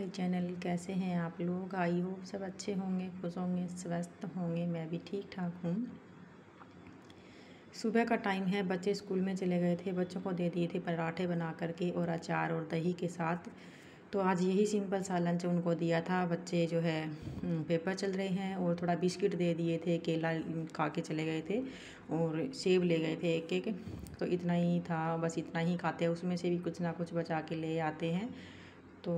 My channel. कैसे हैं आप लोग? आई होप सब अच्छे होंगे, खुश होंगे, स्वस्थ होंगे। मैं भी ठीक ठाक हूँ। सुबह का टाइम है, बच्चे स्कूल में चले गए थे। बच्चों को दे दिए थे पराठे बना करके और अचार और दही के साथ। तो आज यही सिंपल सा लंच उनको दिया था। बच्चे जो है पेपर चल रहे हैं और थोड़ा बिस्किट दे दिए थे, केला खा के चले गए थे और सेब ले गए थे एक एक। तो इतना ही था, बस इतना ही खाते हैं। उसमें से भी कुछ ना कुछ बचा के ले आते हैं। तो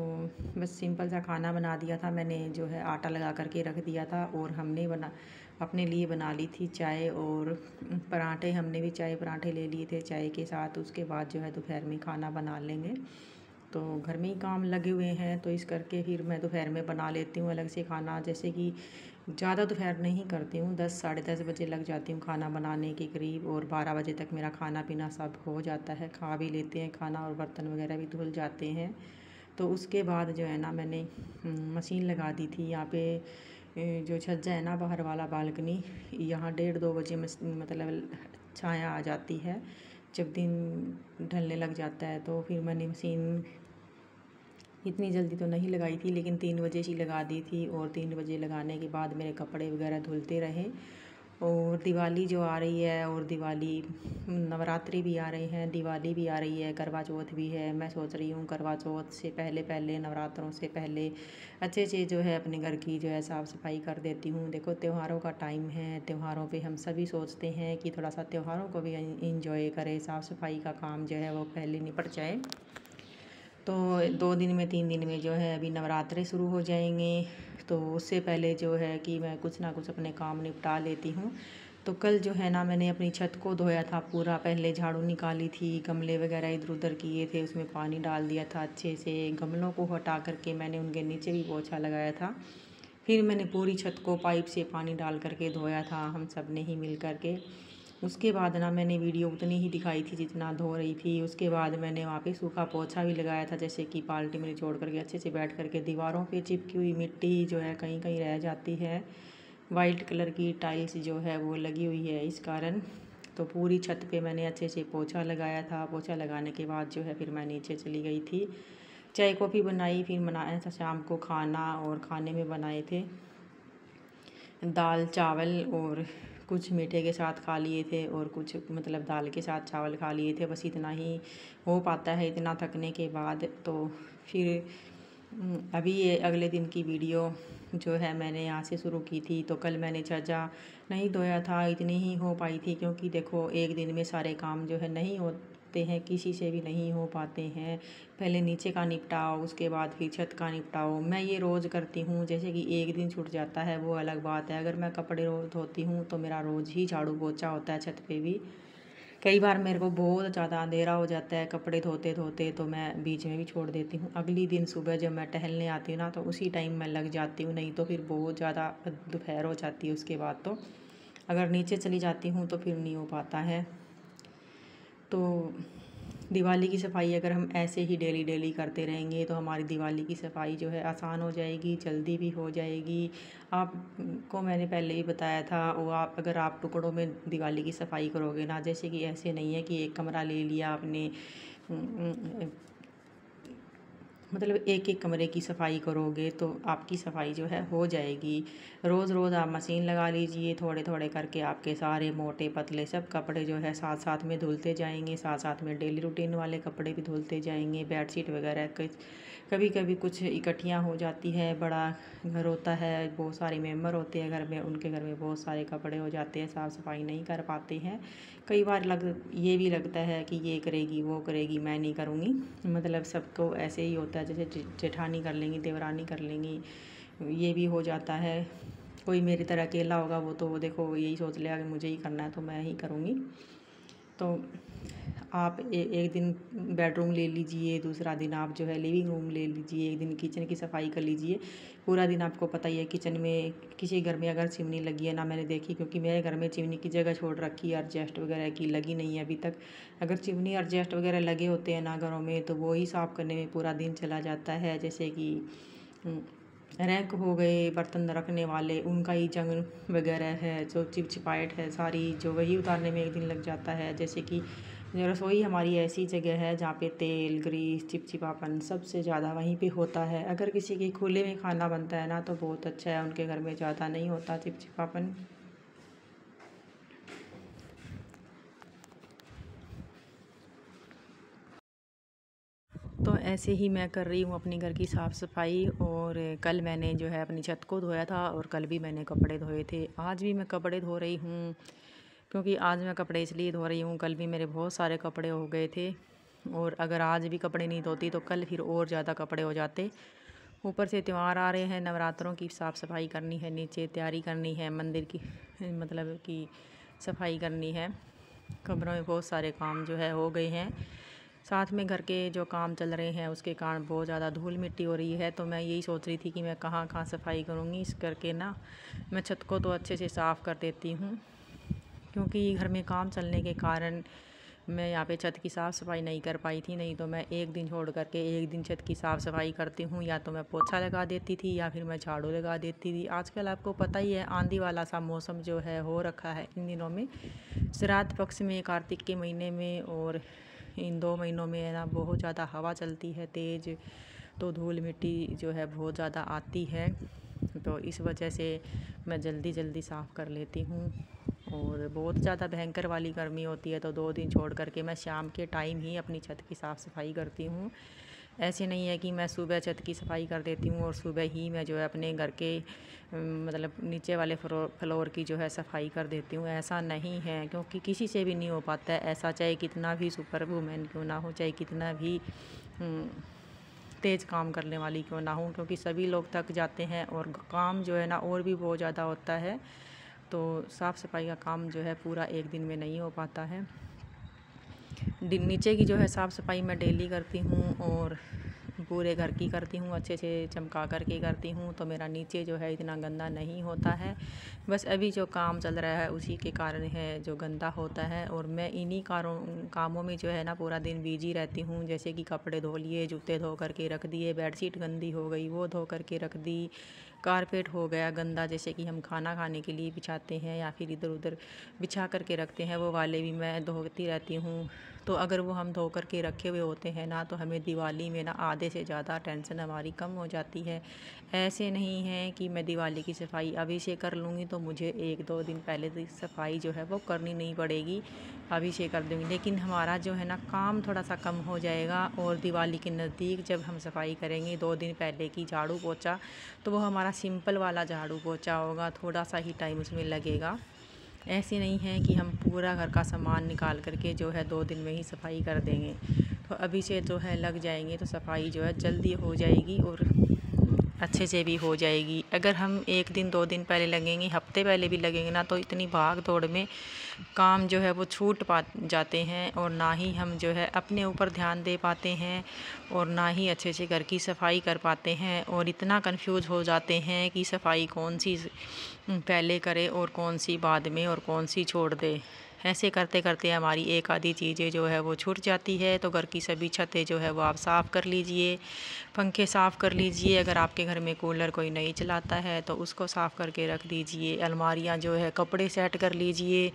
बस सिंपल सा खाना बना दिया था मैंने, जो है आटा लगा करके रख दिया था। और हमने अपने लिए बना ली थी चाय और पराठे। हमने भी चाय पराठे ले लिए थे चाय के साथ। उसके बाद जो है दोपहर में खाना बना लेंगे। तो घर में ही काम लगे हुए हैं, तो इस करके फिर मैं दोपहर में बना लेती हूँ अलग से खाना। जैसे कि ज़्यादा दोपहर नहीं करती हूँ, 10 साढ़े 10 बजे लग जाती हूँ खाना बनाने के करीब। और 12 बजे तक मेरा खाना पीना सब हो जाता है। खा भी लेते हैं खाना और बर्तन वगैरह भी धुल जाते हैं। तो उसके बाद जो है ना, मैंने मशीन लगा दी थी यहाँ पे। जो छज्जा है ना बाहर वाला, बालकनी, यहाँ 1:30-2 बजे मतलब छाया आ जाती है। जब दिन ढलने लग जाता है तो फिर मैंने मशीन इतनी जल्दी तो नहीं लगाई थी, लेकिन 3 बजे ही लगा दी थी। और 3 बजे लगाने के बाद मेरे कपड़े वगैरह धुलते रहे। और दिवाली जो आ रही है, और दिवाली नवरात्रि भी आ रहे हैं, दिवाली भी आ रही है, करवा चौथ भी है। मैं सोच रही हूँ करवा चौथ से पहले पहले, नवरात्रों से पहले अच्छे से जो है अपने घर की जो है साफ़ सफाई कर देती हूँ। देखो त्योहारों का टाइम है, त्योहारों पे हम सभी सोचते हैं कि थोड़ा सा त्योहारों को भी इंजॉय करें, साफ़ सफाई का काम जो है वो पहले निपट जाए। तो 2 दिन में 3 दिन में जो है अभी नवरात्रे शुरू हो जाएंगे। तो उससे पहले जो है कि मैं कुछ ना कुछ अपने काम निपटा लेती हूँ। तो कल जो है ना, मैंने अपनी छत को धोया था पूरा। पहले झाड़ू निकाली थी, गमले वगैरह इधर उधर किए थे, उसमें पानी डाल दिया था अच्छे से। गमलों को हटा करके मैंने उनके नीचे भी पोछा लगाया था। फिर मैंने पूरी छत को पाइप से पानी डाल करके धोया था, हम सब ने ही मिल करके। उसके बाद ना मैंने वीडियो उतनी ही दिखाई थी जितना धो रही थी। उसके बाद मैंने वहाँ पे सूखा पोछा भी लगाया था, जैसे कि बाल्टी में निचोड़ करके अच्छे से बैठ करके। दीवारों पे चिपकी हुई मिट्टी जो है कहीं कहीं रह जाती है। वाइट कलर की टाइल्स जो है वो लगी हुई है इस कारण। तो पूरी छत पे मैंने अच्छे से पोछा लगाया था। पोछा लगाने के बाद जो है फिर मैं नीचे चली गई थी, चाय कॉफ़ी बनाई, फिर बनाया था शाम को खाना। और खाने में बनाए थे दाल चावल और कुछ मीठे के साथ खा लिए थे, और कुछ मतलब दाल के साथ चावल खा लिए थे। बस इतना ही हो पाता है इतना थकने के बाद। तो फिर अभी ये अगले दिन की वीडियो जो है मैंने यहाँ से शुरू की थी। तो कल मैंने छज्जा नहीं धोया था, इतनी ही हो पाई थी, क्योंकि देखो एक दिन में सारे काम जो है नहीं होते हैं, किसी से भी नहीं हो पाते हैं। पहले नीचे का निपटाओ, उसके बाद फिर छत का निपटाओ। मैं ये रोज़ करती हूँ, जैसे कि एक दिन छूट जाता है वो अलग बात है। अगर मैं कपड़े रोज़ धोती हूँ तो मेरा रोज़ ही झाड़ू पोछा होता है छत पे भी। कई बार मेरे को बहुत ज़्यादा अंधेरा हो जाता है कपड़े धोते धोते, तो मैं बीच में भी छोड़ देती हूँ। अगली दिन सुबह जब मैं टहलने आती हूँ ना, तो उसी टाइम मैं लग जाती हूँ, नहीं तो फिर बहुत ज़्यादा दोपहर हो जाती है उसके बाद। तो अगर नीचे चली जाती हूँ तो फिर नहीं हो पाता है। तो दिवाली की सफाई अगर हम ऐसे ही डेली डेली करते रहेंगे तो हमारी दिवाली की सफाई जो है आसान हो जाएगी, जल्दी भी हो जाएगी। आपको मैंने पहले ही बताया था, वो अगर आप टुकड़ों में दिवाली की सफाई करोगे ना, जैसे कि ऐसे नहीं है कि एक कमरा ले लिया आपने, मतलब एक एक कमरे की सफाई करोगे तो आपकी सफाई जो है हो जाएगी। रोज़ रोज़ आप मशीन लगा लीजिए, थोड़े थोड़े करके आपके सारे मोटे पतले सब कपड़े जो है साथ साथ में धुलते जाएंगे। साथ साथ में डेली रूटीन वाले कपड़े भी धुलते जाएंगे। बेडशीट वगैरह कभी कभी कुछ इकट्ठियाँ हो जाती है, बड़ा घर होता है, बहुत सारे मेम्बर होते हैं घर में, उनके घर में बहुत सारे कपड़े हो जाते हैं, साफ़ सफाई नहीं कर पाते हैं। कई बार ये भी लगता है कि ये करेगी वो करेगी, मैं नहीं करूँगी। मतलब सबको ऐसे ही होता है, जैसे जेठानी कर लेंगी, देवरानी कर लेंगी, ये भी हो जाता है। कोई मेरी तरह अकेला होगा, वो तो देखो यही सोच लेगा कि मुझे ही करना है तो मैं ही करूँगी। तो आप एक दिन बेडरूम ले लीजिए, दूसरा दिन आप जो है लिविंग रूम ले लीजिए, एक दिन किचन की सफाई कर लीजिए। पूरा दिन आपको पता ही है किचन में, किसी घर में अगर चिमनी लगी है ना, मैंने देखी, क्योंकि मेरे घर में चिमनी की जगह छोड़ रखी है, एडजस्ट वगैरह की लगी नहीं है अभी तक। अगर चिमनी एडजस्ट वगैरह लगे होते हैं ना घरों में, तो वो ही साफ़ करने में पूरा दिन चला जाता है। जैसे कि रैक हो गए बर्तन रखने वाले, उनका ही जंग वगैरह है, जो चिपचिपाहट है सारी, जो वही उतारने में एक दिन लग जाता है। जैसे कि रसोई हमारी ऐसी जगह है जहाँ पे तेल, ग्रीस, चिपचिपापन सबसे ज़्यादा वहीं पे होता है। अगर किसी के खुले में खाना बनता है ना तो बहुत अच्छा है, उनके घर में ज़्यादा नहीं होता चिपचिपापन। तो ऐसे ही मैं कर रही हूँ अपनी घर की साफ़ सफाई। और कल मैंने जो है अपनी छत को धोया था और कल भी मैंने कपड़े धोए थे। आज भी मैं कपड़े धो रही हूँ, क्योंकि आज मैं कपड़े इसलिए धो रही हूँ, कल भी मेरे बहुत सारे कपड़े हो गए थे और अगर आज भी कपड़े नहीं धोती तो कल फिर और ज़्यादा कपड़े हो जाते। ऊपर से त्यौहार आ रहे हैं, नवरात्रों की साफ़ सफाई करनी है, नीचे तैयारी करनी है, मंदिर की मतलब कि सफाई करनी है। कमरों में बहुत सारे काम जो है हो गए हैं। साथ में घर के जो काम चल रहे हैं उसके कारण बहुत ज़्यादा धूल मिट्टी हो रही है। तो मैं यही सोच रही थी कि मैं कहाँ कहाँ सफाई करूँगी। इस करके ना मैं छत को तो अच्छे से साफ़ कर देती हूँ, क्योंकि घर में काम चलने के कारण मैं यहाँ पे छत की साफ़ सफाई नहीं कर पाई थी। नहीं तो मैं एक दिन छोड़ करके एक दिन छत की साफ़ सफाई करती हूँ, या तो मैं पोछा लगा देती थी या फिर मैं झाड़ू लगा देती थी। आजकल आपको पता ही है आंधी वाला सा मौसम जो है हो रखा है इन दिनों में, श्राद्ध पक्ष में, कार्तिक के महीने में और इन 2 महीनों में है ना बहुत ज़्यादा हवा चलती है तेज़, तो धूल मिट्टी जो है बहुत ज़्यादा आती है। तो इस वजह से मैं जल्दी जल्दी साफ़ कर लेती हूँ। और बहुत ज़्यादा भयंकर वाली गर्मी होती है तो 2 दिन छोड़ करके मैं शाम के टाइम ही अपनी छत की साफ़ सफाई करती हूँ। ऐसे नहीं है कि मैं सुबह छत की सफाई कर देती हूँ और सुबह ही मैं जो है अपने घर के मतलब नीचे वाले फ्लोर की जो है सफाई कर देती हूँ। ऐसा नहीं है, क्योंकि किसी से भी नहीं हो पाता है ऐसा, चाहे कितना भी सुपर वुमेन क्यों ना हो, चाहे कितना भी तेज़ काम करने वाली क्यों ना हो, क्योंकि सभी लोग थक जाते हैं और काम जो है ना और भी बहुत ज़्यादा होता है। तो साफ़ सफाई का काम जो है पूरा एक दिन में नहीं हो पाता है। नीचे की जो है साफ़ सफाई मैं डेली करती हूँ और पूरे घर की करती हूँ, अच्छे से चमका करके करती हूँ, तो मेरा नीचे जो है इतना गंदा नहीं होता है। बस अभी जो काम चल रहा है उसी के कारण है जो गंदा होता है। और मैं इन्हीं कामों में जो है ना पूरा दिन बिजी रहती हूँ। जैसे कि कपड़े धो लिए, जूते धो करके रख दिए, बेडशीट गंदी हो गई वो धो करके रख दी, कारपेट हो गया गंदा जैसे कि हम खाना खाने के लिए बिछाते हैं या फिर इधर उधर बिछा करके रखते हैं, वो वाले भी मैं धोती रहती हूँ। तो अगर वो हम धो करके रखे हुए होते हैं ना तो हमें दिवाली में ना आधे से ज़्यादा टेंशन हमारी कम हो जाती है। ऐसे नहीं है कि मैं दिवाली की सफाई अभी से कर लूँगी तो मुझे 1-2 दिन पहले से सफाई जो है वो करनी नहीं पड़ेगी, अभी से कर दूँगी। लेकिन हमारा जो है ना काम थोड़ा सा कम हो जाएगा और दिवाली के नज़दीक जब हम सफाई करेंगे 2 दिन पहले की झाड़ू पोछा, तो वो हमारा सिंपल वाला झाड़ू पोछा होगा, थोड़ा सा ही टाइम उसमें लगेगा। ऐसे नहीं है कि हम पूरा घर का सामान निकाल करके जो है 2 दिन में ही सफाई कर देंगे। तो अभी से जो है लग जाएंगे तो सफाई जो है जल्दी हो जाएगी और अच्छे से भी हो जाएगी। अगर हम 1 दिन 2 दिन पहले लगेंगे, हफ्ते पहले भी लगेंगे ना तो इतनी भाग दौड़ में काम जो है वो छूट जाते हैं और ना ही हम जो है अपने ऊपर ध्यान दे पाते हैं और ना ही अच्छे से घर की सफाई कर पाते हैं। और इतना कंफ्यूज हो जाते हैं कि सफाई कौन सी पहले करे और कौन सी बाद में और कौन सी छोड़ दे। ऐसे करते करते हमारी एक आधी चीज़ें जो है वो छूट जाती है। तो घर की सभी छतें जो है वो आप साफ़ कर लीजिए, पंखे साफ़ कर लीजिए। अगर आपके घर में कूलर कोई नहीं चलाता है तो उसको साफ़ करके रख दीजिए। अलमारियाँ जो है कपड़े सेट कर लीजिए,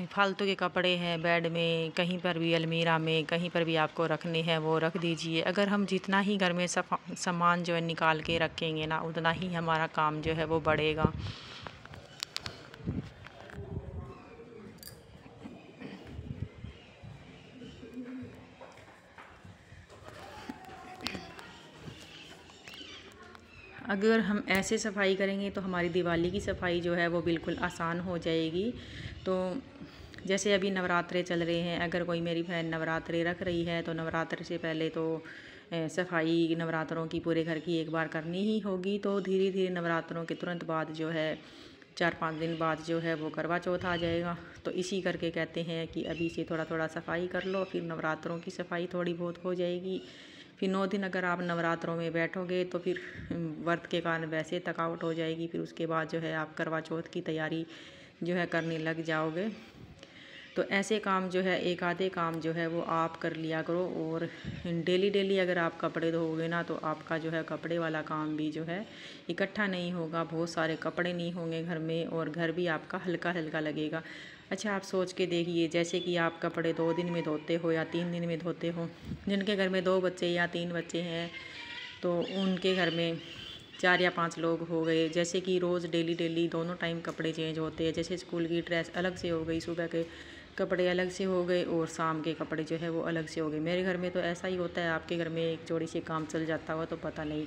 फालतू के कपड़े हैं बेड में, कहीं पर भी अलमीरा में, कहीं पर भी आपको रखने हैं वो रख दीजिए। अगर हम जितना ही घर में सामान जो है निकाल के रखेंगे ना उतना ही हमारा काम जो है वो बढ़ेगा। अगर हम ऐसे सफाई करेंगे तो हमारी दिवाली की सफाई जो है वो बिल्कुल आसान हो जाएगी। तो जैसे अभी नवरात्रे चल रहे हैं, अगर कोई मेरी बहन नवरात्रे रख रही है तो नवरात्रे से पहले तो सफाई नवरात्रों की पूरे घर की एक बार करनी ही होगी। तो धीरे धीरे नवरात्रों के तुरंत बाद जो है 4-5 दिन बाद जो है वो करवा चौथ आ जाएगा। तो इसी करके कहते हैं कि अभी से थोड़ा थोड़ा सफाई कर लो, फिर नवरात्रों की सफाई थोड़ी बहुत हो जाएगी। फिर 9 दिन अगर आप नवरात्रों में बैठोगे तो फिर व्रत के कारण वैसे थकावट हो जाएगी। फिर उसके बाद जो है आप करवा चौथ की तैयारी जो है करने लग जाओगे। तो ऐसे काम जो है एक आधे काम जो है वो आप कर लिया करो। और डेली डेली अगर आप कपड़े धोओगे ना तो आपका जो है कपड़े वाला काम भी जो है इकट्ठा नहीं होगा, बहुत सारे कपड़े नहीं होंगे घर में और घर भी आपका हल्का हल्का लगेगा। अच्छा, आप सोच के देखिए, जैसे कि आप कपड़े 2 दिन में धोते हो या 3 दिन में धोते हो, जिनके घर में 2 बच्चे या 3 बच्चे हैं तो उनके घर में 4 या 5 लोग हो गए। जैसे कि रोज़ डेली दोनों टाइम कपड़े चेंज होते हैं। जैसे स्कूल की ड्रेस अलग से हो गई, सुबह के कपड़े अलग से हो गए और शाम के कपड़े जो है वो अलग से हो गए। मेरे घर में तो ऐसा ही होता है, आपके घर में एक जोड़ी से काम चल जाता हुआ तो पता नहीं।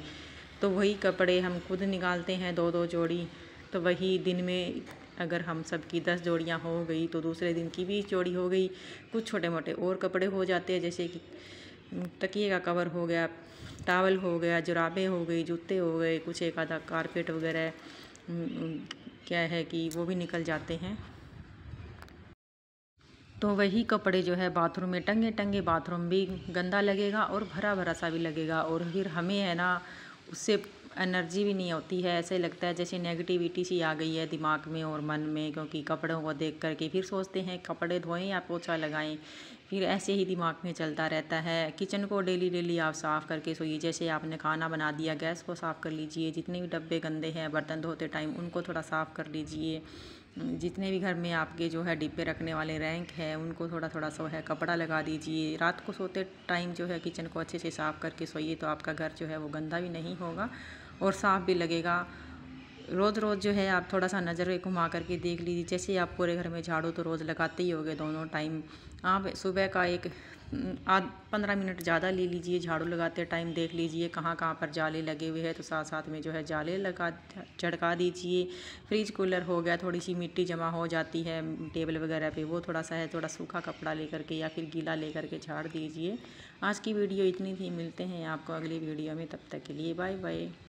तो वही कपड़े हम खुद निकालते हैं 2-2 जोड़ी, तो वही दिन में अगर हम सबकी 10 जोड़ियाँ हो गई तो दूसरे दिन की 20 जोड़ी हो गई। कुछ छोटे मोटे और कपड़े हो जाते हैं, जैसे कि तकिए का कवर हो गया, टॉवल हो गया, जुराबें हो गई, जूते हो गए, कुछ एक आधा कारपेट वगैरह क्या है कि वो भी निकल जाते हैं। तो वही कपड़े जो है बाथरूम में टंगे बाथरूम भी गंदा लगेगा और भरा भरा सा भी लगेगा, और फिर हमें है ना उससे एनर्जी भी नहीं होती है। ऐसे लगता है जैसे नेगेटिविटी सी आ गई है दिमाग में और मन में, क्योंकि कपड़ों को देख करके फिर सोचते हैं कपड़े धोएं या पोछा लगाएं, फिर ऐसे ही दिमाग में चलता रहता है। किचन को डेली आप साफ़ करके सोइए। जैसे आपने खाना बना दिया, गैस को साफ़ कर लीजिए। जितने भी डब्बे गंदे हैं बर्तन धोते टाइम उनको थोड़ा साफ़ कर लीजिए। जितने भी घर में आपके जो है डिब्बे रखने वाले रैंक है उनको थोड़ा सो है कपड़ा लगा दीजिए। रात को सोते टाइम जो है किचन को अच्छे से साफ़ करके सोइए, तो आपका घर जो है वो गंदा भी नहीं होगा और साफ़ भी लगेगा। रोज़ जो है आप थोड़ा सा नज़र घुमा करके देख लीजिए। जैसे आप पूरे घर में झाड़ू तो रोज़ लगाते ही होगे दोनों टाइम। आप सुबह का एक 15 मिनट ज़्यादा ले लीजिए, झाड़ू लगाते टाइम देख लीजिए कहाँ कहाँ पर जाले लगे हुए हैं, तो साथ में जो है जाले लगा झड़का दीजिए। फ्रिज कूलर हो गया, थोड़ी सी मिट्टी जमा हो जाती है टेबल वगैरह पे, वो थोड़ा सा है थोड़ा सूखा कपड़ा लेकर के या फिर गीला लेकर के झाड़ दीजिए। आज की वीडियो इतनी थी, मिलते हैं आपको अगली वीडियो में, तब तक के लिए बाय बाय।